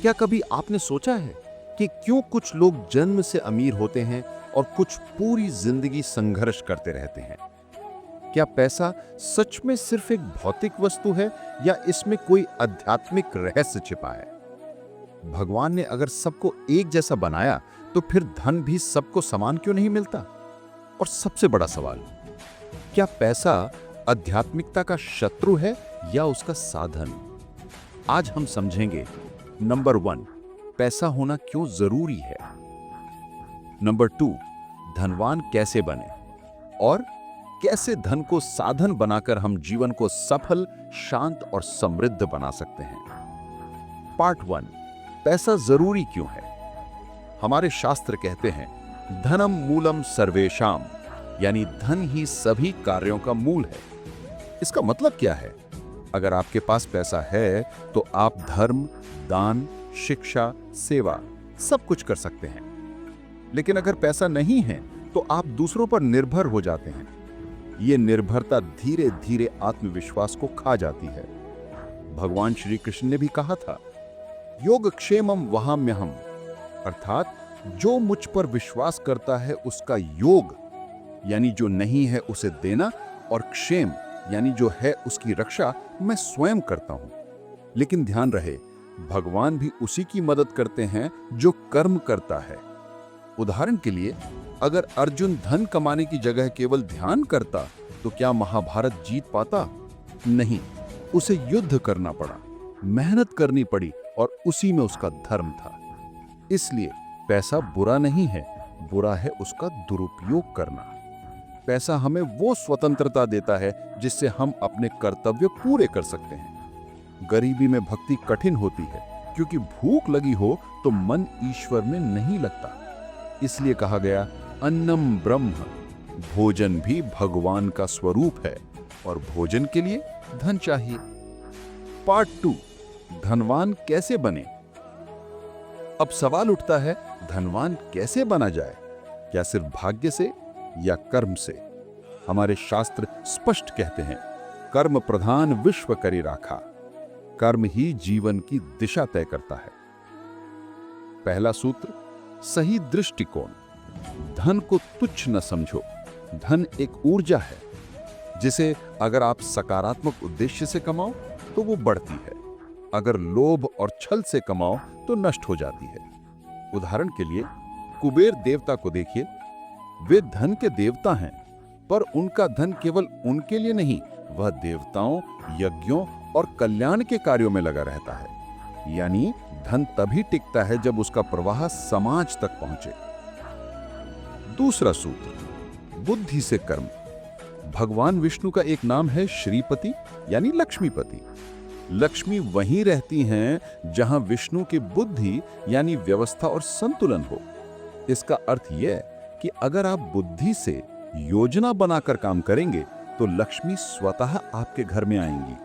क्या कभी आपने सोचा है कि क्यों कुछ लोग जन्म से अमीर होते हैं और कुछ पूरी जिंदगी संघर्ष करते रहते हैं? क्या पैसा सच में सिर्फ एक भौतिक वस्तु है या इसमें कोई आध्यात्मिक रहस्य छिपा है? भगवान ने अगर सबको एक जैसा बनाया तो फिर धन भी सबको समान क्यों नहीं मिलता? और सबसे बड़ा सवाल, क्या पैसा आध्यात्मिकता का शत्रु है या उसका साधन? आज हम समझेंगे। नंबर 1, पैसा होना क्यों जरूरी है। नंबर 2, धनवान कैसे बने और कैसे धन को साधन बनाकर हम जीवन को सफल, शांत और समृद्ध बना सकते हैं। पार्ट 1, पैसा जरूरी क्यों है। हमारे शास्त्र कहते हैं धनम मूलम सर्वेशाम, यानी धन ही सभी कार्यों का मूल है। इसका मतलब क्या है? अगर आपके पास पैसा है तो आप धर्म, दान, शिक्षा, सेवा सब कुछ कर सकते हैं। लेकिन अगर पैसा नहीं है तो आप दूसरों पर निर्भर हो जाते हैं। ये निर्भरता धीरे धीरे आत्मविश्वास को खा जाती है। भगवान श्री कृष्ण ने भी कहा था, योगक्षेमम वहाम्यहम, अर्थात जो मुझ पर विश्वास करता है उसका योग, यानी जो नहीं है उसे देना, और क्षेम, यानी जो है उसकी रक्षा मैं स्वयं करता हूं। लेकिन ध्यान रहे, भगवान भी उसी की मदद करते हैं जो कर्म करता है। उदाहरण के लिए, अगर अर्जुन धन कमाने की जगह केवल ध्यान करता तो क्या महाभारत जीत पाता? नहीं, उसे युद्ध करना पड़ा, मेहनत करनी पड़ी, और उसी में उसका धर्म था। इसलिए पैसा बुरा नहीं है, बुरा है उसका दुरुपयोग करना। पैसा हमें वो स्वतंत्रता देता है जिससे हम अपने कर्तव्य पूरे कर सकते हैं। गरीबी में भक्ति कठिन होती है क्योंकि भूख लगी हो तो मन ईश्वर में नहीं लगता। इसलिए कहा गया, अन्नम ब्रह्म, भोजन भी भगवान का स्वरूप है और भोजन के लिए धन चाहिए। पार्ट 2, धनवान कैसे बने। अब सवाल उठता है, धनवान कैसे बना जाए? क्या सिर्फ भाग्य से या कर्म से? हमारे शास्त्र स्पष्ट कहते हैं, कर्म प्रधान विश्व करी राखा। कर्म ही जीवन की दिशा तय करता है। पहला सूत्र, सही दृष्टिकोण। धन को तुच्छ न समझो। धन एक ऊर्जा है जिसे अगर आप सकारात्मक उद्देश्य से कमाओ तो वो बढ़ती है, अगर लोभ और छल से कमाओ तो नष्ट हो जाती है। उदाहरण के लिए कुबेर देवता को देखिए, वे धन के देवता हैं, पर उनका धन केवल उनके लिए नहीं, वह देवताओं, यज्ञों और कल्याण के कार्यों में लगा रहता है। यानी धन तभी टिकता है जब उसका प्रवाह समाज तक पहुंचे। दूसरा सूत्र, बुद्धि से कर्म। भगवान विष्णु का एक नाम है श्रीपति, यानी लक्ष्मीपति। लक्ष्मी वहीं रहती हैं जहां विष्णु की बुद्धि यानी व्यवस्था और संतुलन हो। इसका अर्थ यह कि अगर आप बुद्धि से योजना बनाकर काम करेंगे तो लक्ष्मी स्वतः आपके घर में आएंगी।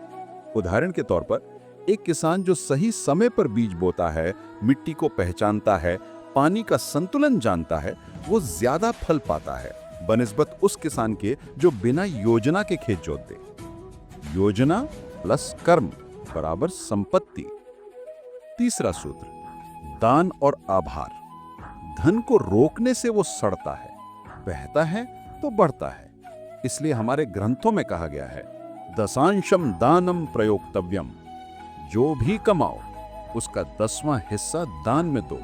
उदाहरण के तौर पर, एक किसान जो सही समय पर बीज बोता है, मिट्टी को पहचानता है, पानी का संतुलन जानता है, वो ज्यादा फल पाता है बनिस्बत उस किसान के जो बिना योजना के खेत जोत दे। योजना प्लस कर्म बराबर संपत्ति। तीसरा सूत्र, दान और आभार। धन को रोकने से वो सड़ता है, बहता है तो बढ़ता है। इसलिए हमारे ग्रंथों में कहा गया है, दशांशम दानम प्रयोक्तव्यम। जो भी कमाओ उसका 10वां हिस्सा दान में दो।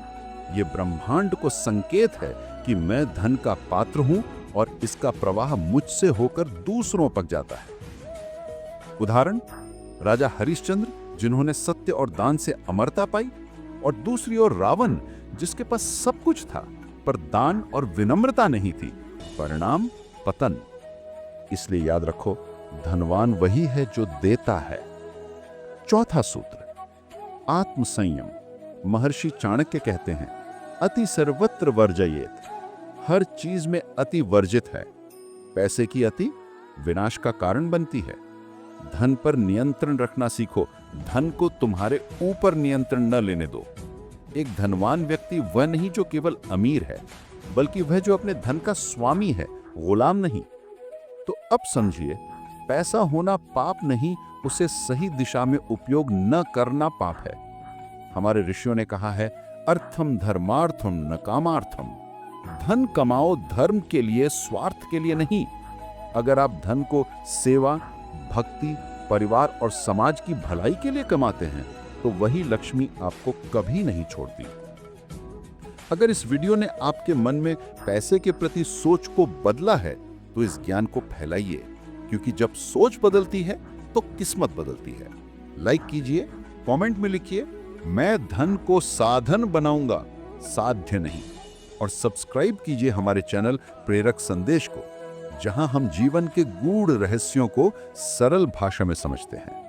ये ब्रह्मांड को संकेत है कि मैं धन का पात्र हूं और इसका प्रवाह मुझसे होकर दूसरों तक जाता है। उदाहरण, राजा हरिश्चंद्र जिन्होंने सत्य और दान से अमरता पाई, और दूसरी ओर रावण जिसके पास सब कुछ था पर दान और विनम्रता नहीं थी, परिणाम पतन। इसलिए याद रखो, धनवान वही है जो देता है। चौथा सूत्र, आत्मसंयम। महर्षि चाणक्य कहते हैं, अति सर्वत्र वर्जयेत। हर चीज में अति वर्जित है। पैसे की अति विनाश का कारण बनती है। धन पर नियंत्रण रखना सीखो, धन को तुम्हारे ऊपर नियंत्रण न लेने दो। एक धनवान व्यक्ति वह नहीं जो केवल अमीर है, बल्कि वह जो अपने धन का स्वामी है, गुलाम नहीं। तो अब समझिए, पैसा होना पाप नहीं, उसे सही दिशा में उपयोग न करना पाप है। हमारे ऋषियों ने कहा है, अर्थम धर्मार्थम न कामार्थम। धन कमाओ धर्म के लिए, स्वार्थ के लिए नहीं। अगर आप धन को सेवा, भक्ति, परिवार और समाज की भलाई के लिए कमाते हैं तो वही लक्ष्मी आपको कभी नहीं छोड़ती। अगर इस वीडियो ने आपके मन में पैसे के प्रति सोच को बदला है तो इस ज्ञान को फैलाइए, क्योंकि जब सोच बदलती है तो किस्मत बदलती है। लाइक कीजिए, कमेंट में लिखिए, मैं धन को साधन बनाऊंगा, साध्य नहीं। और सब्सक्राइब कीजिए हमारे चैनल प्रेरक संदेश को, जहां हम जीवन के गूढ़ रहस्यों को सरल भाषा में समझते हैं।